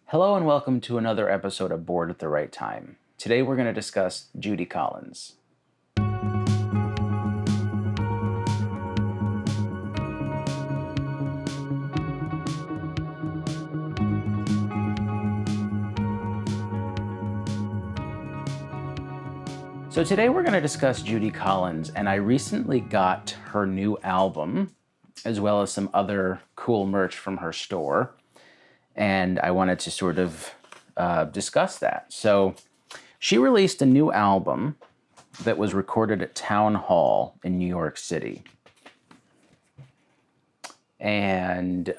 Hello and welcome to another episode of Bored at the Right Time. Today we're going to discuss Judy Collins. So today we're going to discuss Judy Collins, and I recently got her new album, as well as some other cool merch from her store, and I wanted to sort of discuss that. So she released a new album that was recorded at Town Hall in New York City. And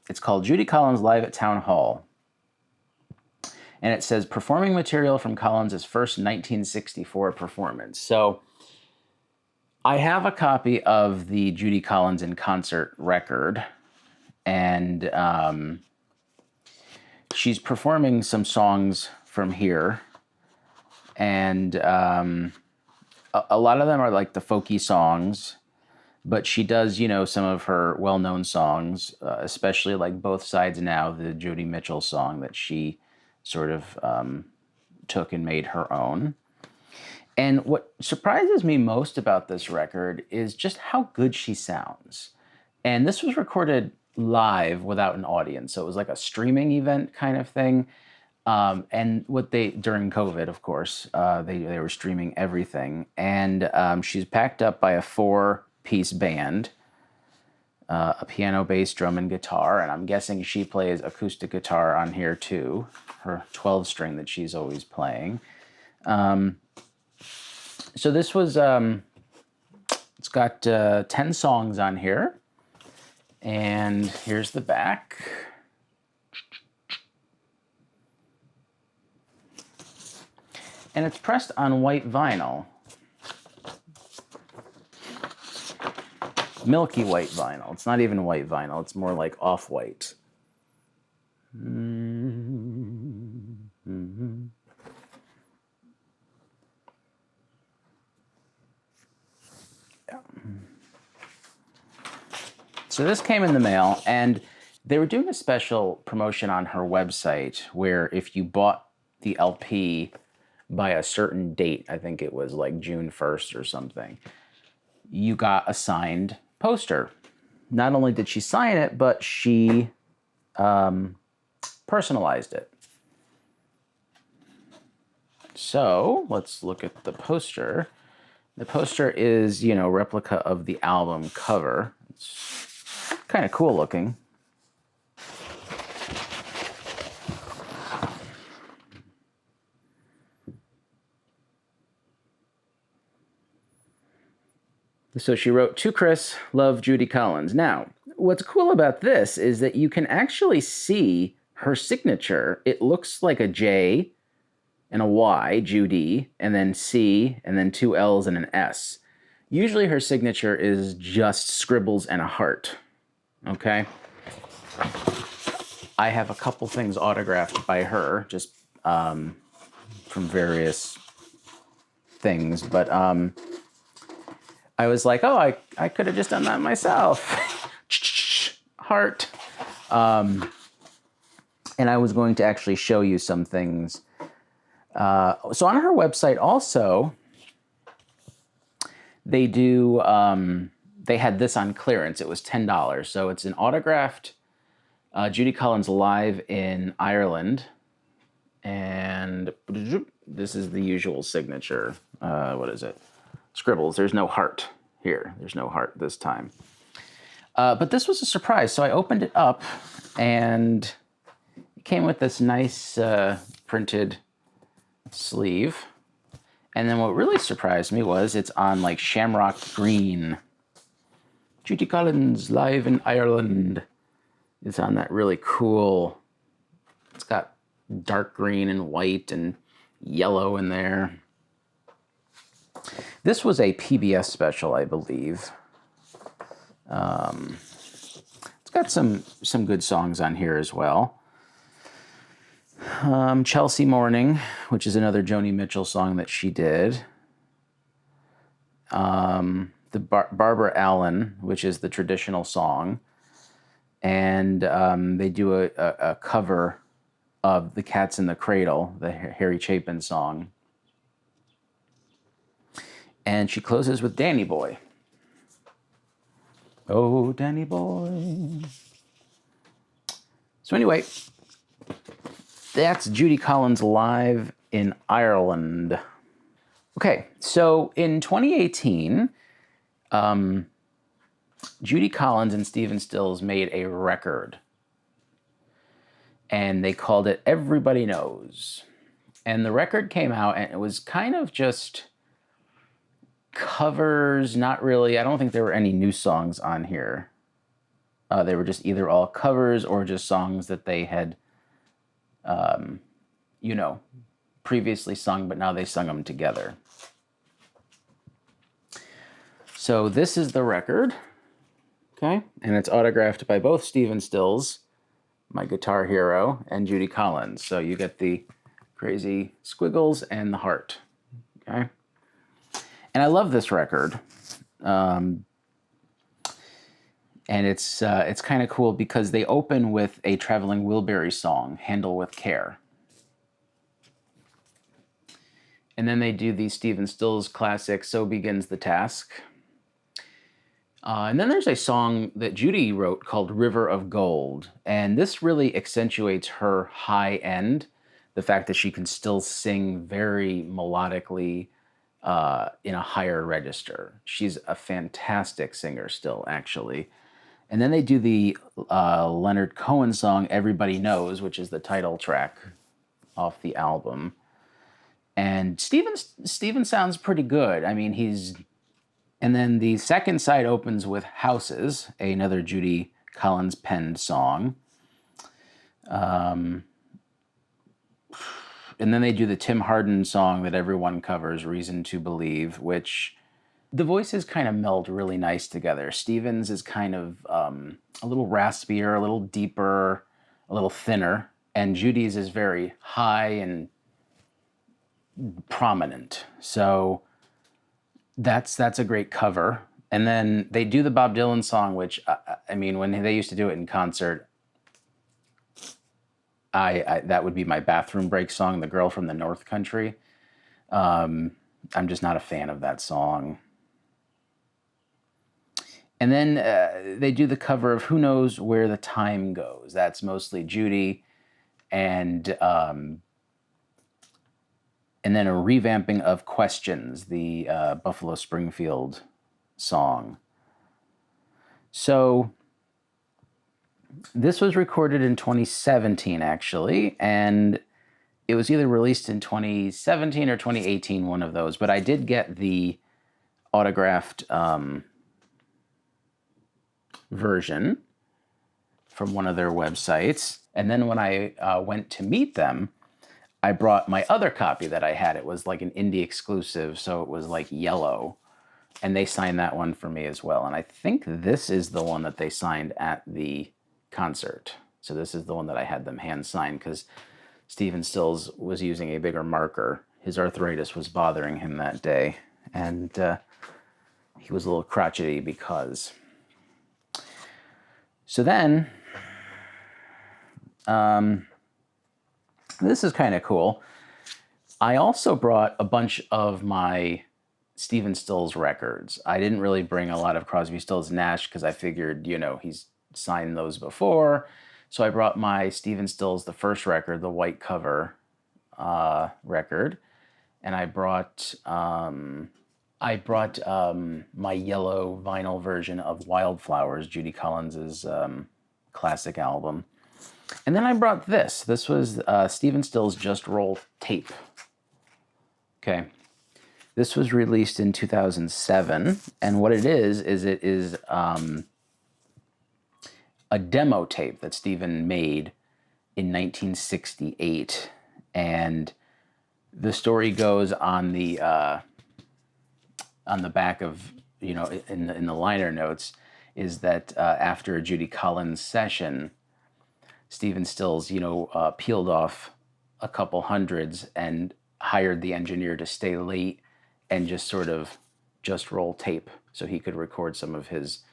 it's called Judy Collins Live at Town Hall. And it says, performing material from Collins' first 1964 performance. So I have a copy of the Judy Collins in concert record. And she's performing some songs from here. And a lot of them are like the folky songs. But she does, some of her well-known songs, especially like Both Sides Now, the Joni Mitchell song that she sort of took and made her own. And what surprises me most about this record is just how good she sounds. And this was recorded live without an audience. So it was like a streaming event kind of thing. And during COVID, of course, they were streaming everything. And she's backed up by a 4-piece band, a piano, bass, drum, and guitar. And I'm guessing she plays acoustic guitar on here too, her 12-string that she's always playing. So this was, it's got 10 songs on here. And here's the back. And it's pressed on white vinyl. Milky white vinyl. It's not even white vinyl. It's more like off-white. Mm-hmm. Yeah. So this came in the mail, and they were doing a special promotion on her website where if you bought the LP by a certain date, I think it was like June 1st or something, you got a signed poster. Not only did she sign it, but she personalized it. So let's look at the poster. The poster is, replica of the album cover. It's kind of cool looking. So she wrote, "To Chris, love Judy Collins." Now, what's cool about this is that you can actually see her signature. It looks like a J and a Y, Judy, and then C, and then 2 L's and an S. Usually her signature is just scribbles and a heart, okay? I have a couple things autographed by her, just from various things, but I was like, oh, I could have just done that myself. Heart. And I was going to actually show you some things. So on her website also, they do, they had this on clearance. It was $10. So it's an autographed Judy Collins live in Ireland. And this is the usual signature. What is it? Scribbles. There's no heart here. There's no heart this time. But this was a surprise. So I opened it up, and it came with this nice printed sleeve. And then what really surprised me was it's on like shamrock green. Judy Collins live in Ireland. It's on that really cool. It's got dark green and white and yellow in there. This was a PBS special, I believe. It's got some good songs on here as well. Chelsea Morning, which is another Joni Mitchell song that she did. The Barbara Allen, which is the traditional song. And they do a cover of The Cat's in the Cradle, the Harry Chapin song. And she closes with Danny Boy. Oh, Danny Boy. So anyway, that's Judy Collins live in Ireland. Okay, so in 2018, Judy Collins and Stephen Stills made a record. And they called it Everybody Knows. And the record came out, and it was kind of just covers, not really. I don't think there were any new songs on here. They were just either all covers or just songs that they had, previously sung, but now they sung them together. So this is the record, okay? And it's autographed by both Stephen Stills, my guitar hero, and Judy Collins. So you get the crazy squiggles and the heart, okay? And I love this record. And it's kind of cool because they open with a Traveling Wilbury song, Handle with Care. And then they do the Stephen Stills classic, So Begins the Task. And then there's a song that Judy wrote called River of Gold. And this really accentuates her high end, the fact that she can still sing very melodically in a higher register. She's a fantastic singer still, actually. And then they do the Leonard Cohen song, Everybody Knows, which is the title track off the album. And Steven sounds pretty good. I mean, and then the second side opens with Houses, another Judy Collins penned song. And then they do the Tim Hardin song that everyone covers, Reason to Believe, which the voices kind of meld really nice together. Stevens is kind of a little raspier, a little deeper, a little thinner, and Judy's is very high and prominent. So that's a great cover. And then they do the Bob Dylan song, which, I mean, when they used to do it in concert, that would be my bathroom break song, The Girl from the North Country. I'm just not a fan of that song. And then they do the cover of Who Knows Where the Time Goes. That's mostly Judy. And then a revamping of Questions, the Buffalo Springfield song. So this was recorded in 2017, actually, and it was either released in 2017 or 2018, one of those. But I did get the autographed version from one of their websites. And then when I went to meet them, I brought my other copy that I had. It was like an indie exclusive, so it was like yellow. And they signed that one for me as well. And I think this is the one that they signed at the concert. So this is the one that I had them hand sign because Stephen Stills was using a bigger marker. His arthritis was bothering him that day. And he was a little crotchety because. So then, this is kind of cool. I also brought a bunch of my Stephen Stills records. I didn't really bring a lot of Crosby, Stills, Nash because I figured, he's signed those before. So I brought my Stephen Stills, the first record, the white cover record. And I brought my yellow vinyl version of Wildflowers, Judy Collins' classic album. And then I brought this. This was Stephen Stills' Just Roll tape. Okay. This was released in 2007. And what it is it is a demo tape that Stephen made in 1968. And the story goes on the back of, in the liner notes, is that after a Judy Collins session, Stephen Stills, peeled off a couple hundreds and hired the engineer to stay late and just sort of just roll tape so he could record some of his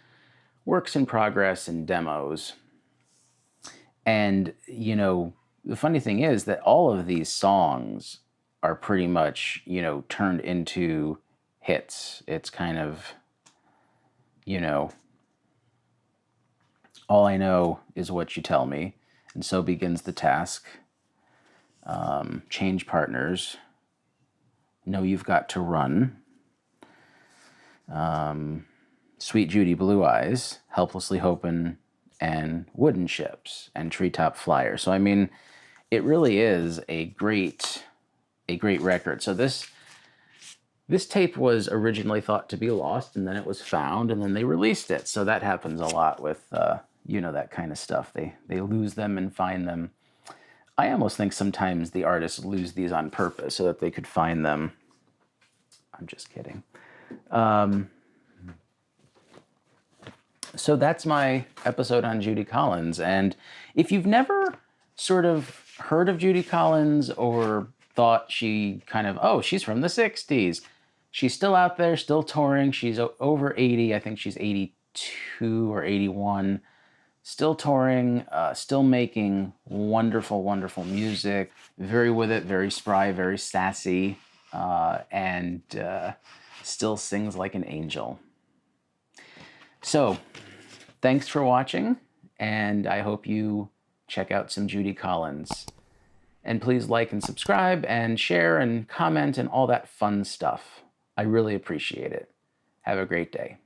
works in progress and demos. And, the funny thing is that all of these songs are pretty much, turned into hits. It's kind of, all I know is what you tell me, and so begins the task. Change partners. Know you've got to run. Sweet Judy Blue Eyes, Helplessly Hopin', and Wooden Ships, and Treetop Flyer. So I mean, it really is a great record. So this tape was originally thought to be lost, and then it was found, and then they released it. So that happens a lot with that kind of stuff. They lose them and find them. I almost think sometimes the artists lose these on purpose so that they could find them. I'm just kidding. So that's my episode on Judy Collins. And if you've never sort of heard of Judy Collins or thought she kind of, she's from the 60s. She's still out there, still touring. She's over 80. I think she's 82 or 81. Still touring, still making wonderful, wonderful music. Very with it, very spry, very sassy, and still sings like an angel. So, thanks for watching, and I hope you check out some Judy Collins. And please like and subscribe and share and comment and all that fun stuff. I really appreciate it. Have a great day.